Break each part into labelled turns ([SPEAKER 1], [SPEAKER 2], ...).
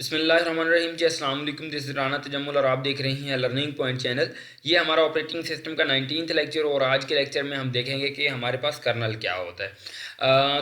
[SPEAKER 1] बिस्मिल्लाहिर्रहमानिर्रहीम जी, अस्सलाम वालेकुम। दिस इज़ राना तजम्मुल और आप देख रहे हैं लर्निंग पॉइंट चैनल। ये हमारा ऑपरेटिंग सिस्टम का 19th लेक्चर और आज के लेक्चर में हम देखेंगे कि हमारे पास कर्नल क्या होता है।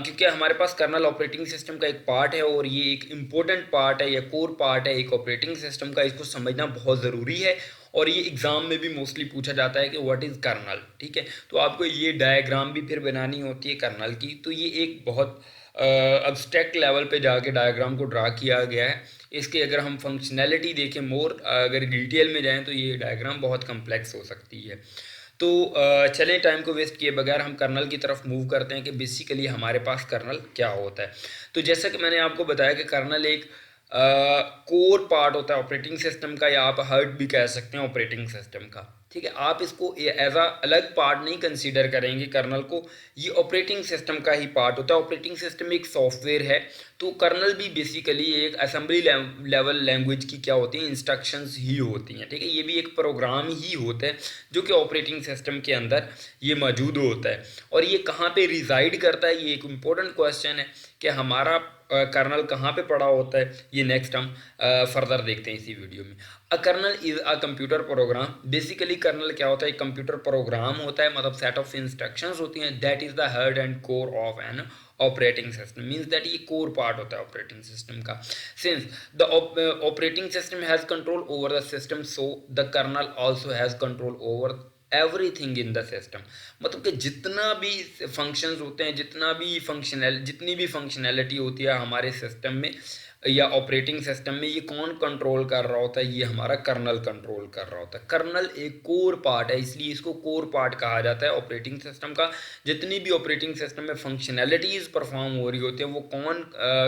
[SPEAKER 1] क्योंकि हमारे पास कर्नल ऑपरेटिंग सिस्टम का एक पार्ट है और ये एक इम्पोर्टेंट पार्ट है या कोर पार्ट है एक ऑपरेटिंग सिस्टम का। इसको समझना बहुत ज़रूरी है और ये एग्ज़ाम में भी मोस्टली पूछा जाता है कि व्हाट इज़ कर्नल। ठीक है, तो आपको ये डायग्राम भी फिर बनानी होती है कर्नल की। तो ये एक बहुत अब्स्ट्रैक्ट लेवल पे जाके डायग्राम को ड्रा किया गया है। इसके अगर हम फंक्शनैलिटी देखें मोर अगर डिटेल में जाएं तो ये डायग्राम बहुत कम्प्लेक्स हो सकती है। तो चलें टाइम को वेस्ट किए बगैर हम कर्नल की तरफ मूव करते हैं कि बेसिकली हमारे पास कर्नल क्या होता है। तो जैसा कि मैंने आपको बताया कि कर्नल एक कोर पार्ट होता है ऑपरेटिंग सिस्टम का, या आप हार्ट भी कह सकते हैं ऑपरेटिंग सिस्टम का। ठीक है, आप इसको एज अ अलग पार्ट नहीं कंसीडर करेंगे कर्नल को। ये ऑपरेटिंग सिस्टम का ही पार्ट होता है। ऑपरेटिंग सिस्टम एक सॉफ्टवेयर है, तो कर्नल भी बेसिकली एक असेंबली लेवल लैंग्वेज की क्या होती हैं, इंस्ट्रक्शंस ही होती हैं। ठीक है, ये भी एक प्रोग्राम ही होता है जो कि ऑपरेटिंग सिस्टम के अंदर ये मौजूद होता है। और ये कहाँ पे रिजाइड करता है, ये एक इम्पोर्टेंट क्वेश्चन है कि हमारा कर्नल कहाँ पे पड़ा होता है। ये नेक्स्ट हम फर्दर देखते हैं इसी वीडियो में। A kernel is a computer program. Basically kernel क्या होता है, एक कंप्यूटर प्रोग्राम होता है, मतलब सेट ऑफ इंस्ट्रक्शंस होती हैं। That is the heart and core of an operating system. Means that ये कोर पार्ट होता है ऑपरेटिंग सिस्टम का। Since the operating system has control over the system, so the kernel also has control over everything in the system. मतलब कि जितना भी functions होते हैं, जितनी भी फंक्शनैलिटी होती है हमारे सिस्टम में या ऑपरेटिंग सिस्टम में, ये कौन कंट्रोल कर रहा होता है, ये हमारा कर्नल कंट्रोल कर रहा होता है। कर्नल एक कोर पार्ट है, इसलिए इसको कोर पार्ट कहा जाता है ऑपरेटिंग सिस्टम का। जितनी भी ऑपरेटिंग सिस्टम में फंक्शनैलिटीज़ परफॉर्म हो रही होती हैं वो कौन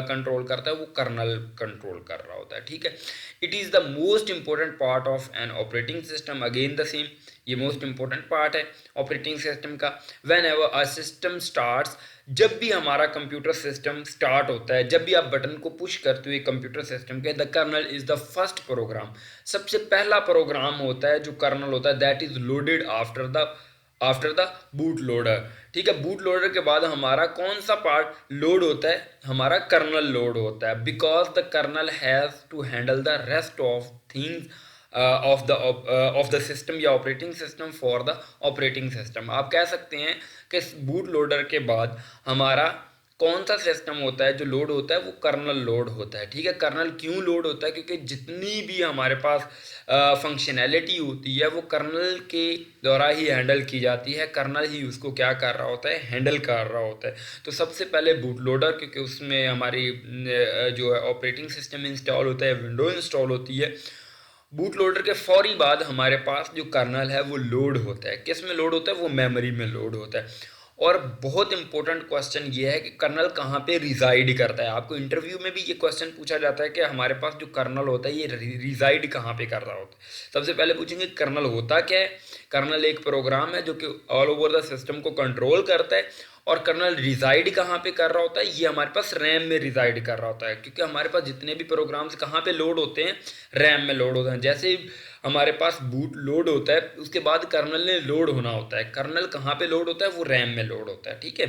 [SPEAKER 1] कंट्रोल करता है, वो कर्नल कंट्रोल कर रहा होता है। ठीक है, it is the most important part of an operating system. Again the same, ये मोस्ट इंपॉर्टेंट पार्ट है ऑपरेटिंग सिस्टम का। When ever a system starts, जब भी हमारा कंप्यूटर सिस्टम स्टार्ट होता है, जब भी आप बटन को पुश करते हुए कंप्यूटर सिस्टम के, the kernel is the first program. सबसे पहला प्रोग्राम होता है जो कर्नल होता है, that is loaded after the boot loader. ठीक है, बूट लोडर के बाद हमारा कौन सा पार्ट लोड होता है, हमारा कर्नल लोड होता है। Because the kernel has to handle the rest of things of the system या operating system for the operating system. आप कह सकते हैं कि बूट लोडर के बाद हमारा कौन सा सिस्टम होता है जो लोड होता है, वो कर्नल लोड होता है। ठीक है, कर्नल क्यों लोड होता है, क्योंकि जितनी भी हमारे पास फंक्शनैलिटी होती है वो कर्नल के द्वारा ही हैंडल की जाती है। कर्नल ही उसको क्या कर रहा होता है, हैंडल कर रहा होता है। तो सबसे पहले बूट लोडर, क्योंकि उसमें हमारी जो है ऑपरेटिंग सिस्टम इंस्टॉल होता है, विंडो इंस्टॉल होती है। बूट लोडर के फौरी बाद हमारे पास जो कर्नल है वो लोड होता है। किस में लोड होता है, वो मेमोरी में लोड होता है। और बहुत इंपॉर्टेंट क्वेश्चन ये है कि कर्नल कहाँ पे रिजाइड करता है। आपको इंटरव्यू में भी ये क्वेश्चन पूछा जाता है कि हमारे पास जो कर्नल होता है ये रिजाइड कहाँ पे कर रहा होता है। सबसे पहले पूछेंगे कर्नल होता क्या है। कर्नल एक प्रोग्राम है जो कि ऑल ओवर द सिस्टम को कंट्रोल करता है। और कर्नल रिजाइड कहाँ पे कर रहा होता है, ये हमारे पास रैम में रिजाइड कर रहा होता है। क्योंकि हमारे पास जितने भी प्रोग्राम्स कहाँ पे लोड होते हैं, रैम में लोड होते हैं। जैसे ही हमारे पास बूट लोड होता है उसके बाद कर्नल ने लोड होना होता है। कर्नल कहाँ पे लोड होता है, वो रैम में लोड होता है। ठीक है,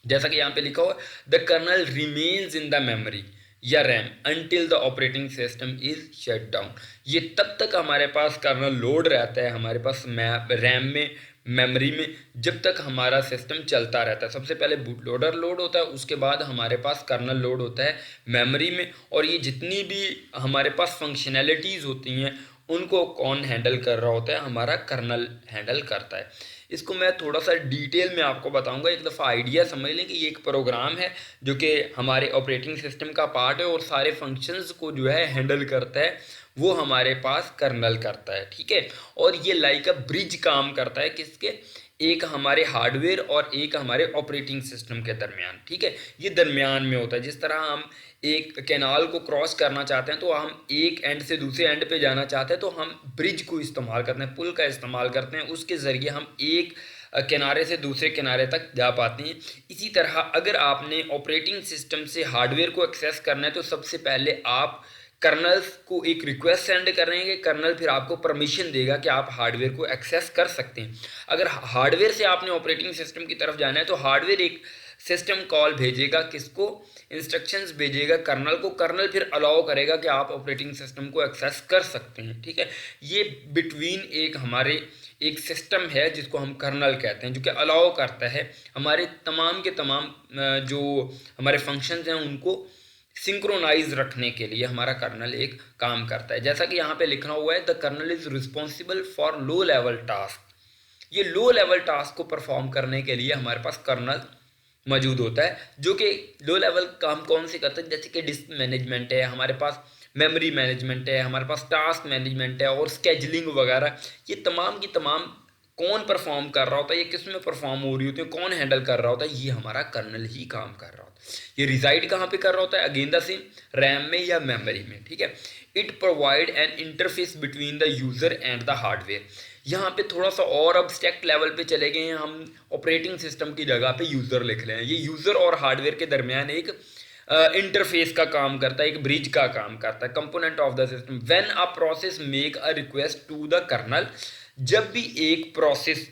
[SPEAKER 1] जैसा कि यहाँ पे लिखा हुआ है, the kernel remains in the memory या RAM until the operating system is shut down. ये तब तक हमारे पास कर्नल लोड रहता है हमारे पास रैम में, मेमोरी में, जब तक हमारा सिस्टम चलता रहता है। सबसे पहले बूट लोडर लोड होता है, उसके बाद हमारे पास कर्नल लोड होता है मेमोरी में। और ये जितनी भी हमारे पास फंक्शनैलिटीज़ होती हैं उनको कौन हैंडल कर रहा होता है, हमारा कर्नल हैंडल करता है। इसको मैं थोड़ा सा डिटेल में आपको बताऊंगा। एक दफ़ा आइडिया समझ लें कि ये एक प्रोग्राम है जो कि हमारे ऑपरेटिंग सिस्टम का पार्ट है और सारे फंक्शंस को जो है हैंडल करता है, वो हमारे पास कर्नल करता है। ठीक है, और ये लाइक अ ब्रिज काम करता है किसके, एक हमारे हार्डवेयर और एक हमारे ऑपरेटिंग सिस्टम के दरमियान। ठीक है, ये दरमियान में होता है। जिस तरह हम एक कैनाल को क्रॉस करना चाहते हैं तो हम एक एंड से दूसरे एंड पे जाना चाहते हैं तो हम ब्रिज को इस्तेमाल करते हैं, पुल का इस्तेमाल करते हैं। उसके ज़रिए हम एक किनारे से दूसरे किनारे तक जा पाते हैं। इसी तरह अगर आपने ऑपरेटिंग सिस्टम से हार्डवेयर को एक्सेस करना है तो सबसे पहले आप कर्नल्स को एक रिक्वेस्ट सेंड करेंगे। कर्नल फिर आपको परमिशन देगा कि आप हार्डवेयर को एक्सेस कर सकते हैं। अगर हार्डवेयर से आपने ऑपरेटिंग सिस्टम की तरफ जाना है तो हार्डवेयर एक सिस्टम कॉल भेजेगा किसको, इंस्ट्रक्शंस भेजेगा कर्नल को, कर्नल फिर अलाउ करेगा कि आप ऑपरेटिंग सिस्टम को एक्सेस कर सकते हैं। ठीक है, ये बिटवीन एक हमारे एक सिस्टम है जिसको हम कर्नल कहते हैं, जो कि अलाउ करता है हमारे तमाम के तमाम जो हमारे फंक्शंस हैं उनको सिंक्रोनाइज रखने के लिए हमारा कर्नल एक काम करता है। जैसा कि यहाँ पे लिखना हुआ है, the kernel is responsible for low level task. ये लो लेवल टास्क को परफॉर्म करने के लिए हमारे पास कर्नल मौजूद होता है, जो कि लो लेवल काम कौन से करते हैं, जैसे कि डिस्क मैनेजमेंट है, हमारे पास मेमोरी मैनेजमेंट है, हमारे पास टास्क मैनेजमेंट है और स्केजलिंग वगैरह। ये तमाम की तमाम कौन परफॉर्म कर रहा होता है, ये किस में परफॉर्म हो रही होती है, कौन हैंडल कर रहा होता है, ये हमारा कर्नल ही काम कर रहा होता है। ये रिजाइड कहाँ पे कर रहा होता है, अगेन द सेम, रैम में या मेमोरी में। ठीक है, it provide an interface between the user and the hardware. यहाँ पे थोड़ा सा और अब्स्ट्रैक्ट लेवल पे चले गए हैं हम, ऑपरेटिंग सिस्टम की जगह पे यूज़र लिख रहे हैं। ये यूज़र और हार्डवेयर के दरमियान एक इंटरफेस का काम करता है, एक ब्रिज का काम करता है, component of the system. When a process make a request to the kernel, जब भी एक प्रोसेस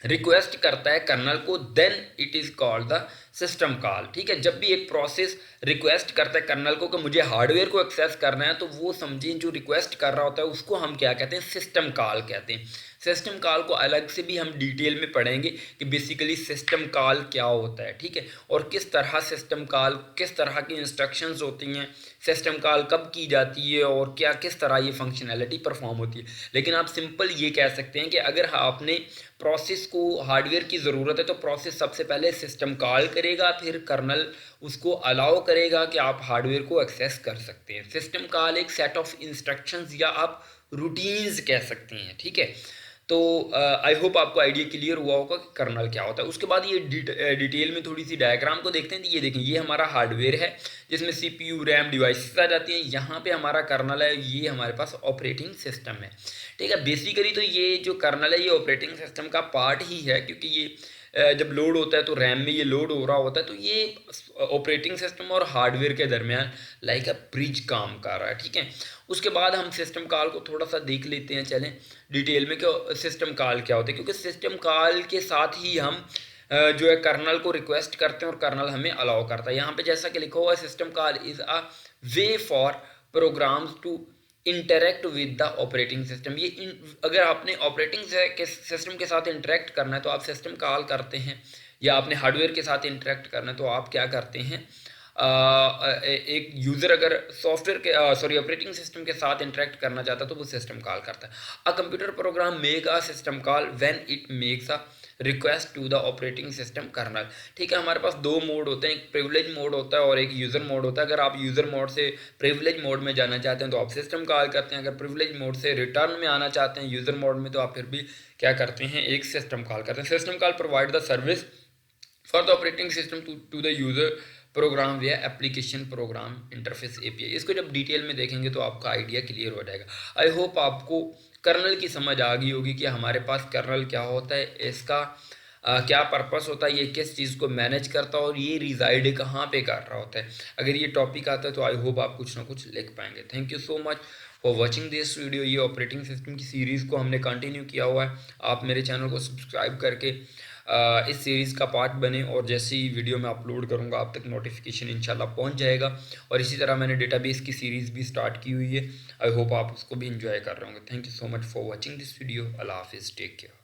[SPEAKER 1] रिक्वेस्ट करता है कर्नल को, then it is called the system call. ठीक है, जब भी एक प्रोसेस रिक्वेस्ट करता है कर्नल को कि मुझे हार्डवेयर को एक्सेस करना है, तो वो समझें जो रिक्वेस्ट कर रहा होता है उसको हम क्या कहते हैं, सिस्टम कॉल कहते हैं। सिस्टम कॉल को अलग से भी हम डिटेल में पढ़ेंगे कि बेसिकली सिस्टम कॉल क्या होता है। ठीक है, और किस तरह सिस्टम कॉल, किस तरह की इंस्ट्रक्शंस होती हैं, सिस्टम कॉल कब की जाती है और क्या किस तरह ये फंक्शनैलिटी परफॉर्म होती है। लेकिन आप सिंपल ये कह सकते हैं कि अगर आपने प्रोसेस को हार्डवेयर की ज़रूरत है तो प्रोसेस सबसे पहले सिस्टम कॉल करेगा, फिर कर्नल उसको अलाउ करेगा कि आप हार्डवेयर को एक्सेस कर सकते हैं। सिस्टम कॉल एक सेट ऑफ इंस्ट्रक्शंस या आप रूटीन्स कह सकते हैं। ठीक है, तो आई होप आपको आइडिया क्लियर हुआ होगा कि कर्नल क्या होता है। उसके बाद ये डिटेल में थोड़ी सी डायग्राम को देखते हैं। तो ये देखें, ये हमारा हार्डवेयर है जिसमें CPU, रैम, डिवाइसेस आ जाती हैं। यहाँ पे हमारा कर्नल है, ये हमारे पास ऑपरेटिंग सिस्टम है। ठीक है, बेसिकली तो ये जो कर्नल है ये ऑपरेटिंग सिस्टम का पार्ट ही है, क्योंकि ये जब लोड होता है तो रैम में ये लोड हो रहा होता है, तो ये ऑपरेटिंग सिस्टम और हार्डवेयर के दरमियान लाइक अ ब्रिज काम कर रहा है। ठीक है, उसके बाद हम सिस्टम कॉल को थोड़ा सा देख लेते हैं, चलें डिटेल में कि सिस्टम कॉल क्या होता है, क्योंकि सिस्टम कॉल के साथ ही हम जो है कर्नल को रिक्वेस्ट करते हैं और कर्नल हमें अलाउ करता है। यहाँ पे जैसा कि लिखा हुआ है, system call is a way for programs to interact with the operating system. अगर आपने ऑपरेटिंग सिस्टम के साथ इंटरेक्ट करना है तो आप सिस्टम कॉल करते हैं, या आपने हार्डवेयर के साथ इंटरेक्ट करना है तो आप क्या करते हैं, एक यूज़र अगर सॉफ्टवेयर के ऑपरेटिंग सिस्टम के साथ इंटरेक्ट करना चाहता है तो वो सिस्टम कॉल करता है। A computer program make a system call when it makes a request to the operating system kernel. ठीक है, हमारे पास दो मोड होते हैं, एक प्रिविलेज मोड होता है और एक यूज़र मोड होता है। अगर आप यूज़र मोड से प्रिविलेज मोड में जाना चाहते हैं तो आप सिस्टम कॉल करते हैं, अगर प्रिविलेज मोड से रिटर्न में आना चाहते हैं यूज़र मोड में तो आप फिर भी क्या करते हैं, एक सिस्टम कॉल करते हैं। System call provide the service for the operating system to the user program या एप्लीकेशन प्रोग्राम इंटरफेस API। इसको जब डिटेल में देखेंगे तो आपका आइडिया क्लियर हो जाएगा। आई होप आपको कर्नल की समझ आ गई होगी कि हमारे पास कर्नल क्या होता है, इसका क्या पर्पस होता है, ये किस चीज़ को मैनेज करता है और ये रिजाइड कहाँ पे कर रहा होता है। अगर ये टॉपिक आता है तो आई होप आप कुछ ना कुछ लिख पाएंगे। Thank you so much for watching this video. ये ऑपरेटिंग सिस्टम की सीरीज़ को हमने कंटिन्यू किया हुआ है। आप मेरे चैनल को सब्सक्राइब करके इस सीरीज़ का पार्ट बने और जैसे ही वीडियो मैं अपलोड करूँगा आप तक नोटिफिकेशन इंशाल्लाह पहुँच जाएगा। और इसी तरह मैंने डेटाबेस की सीरीज़ भी स्टार्ट की हुई है, आई होप आप उसको भी इंजॉय कर रहे होंगे। Thank you so much for watching this video. अल्लाह हाफिज़, टेक केयर।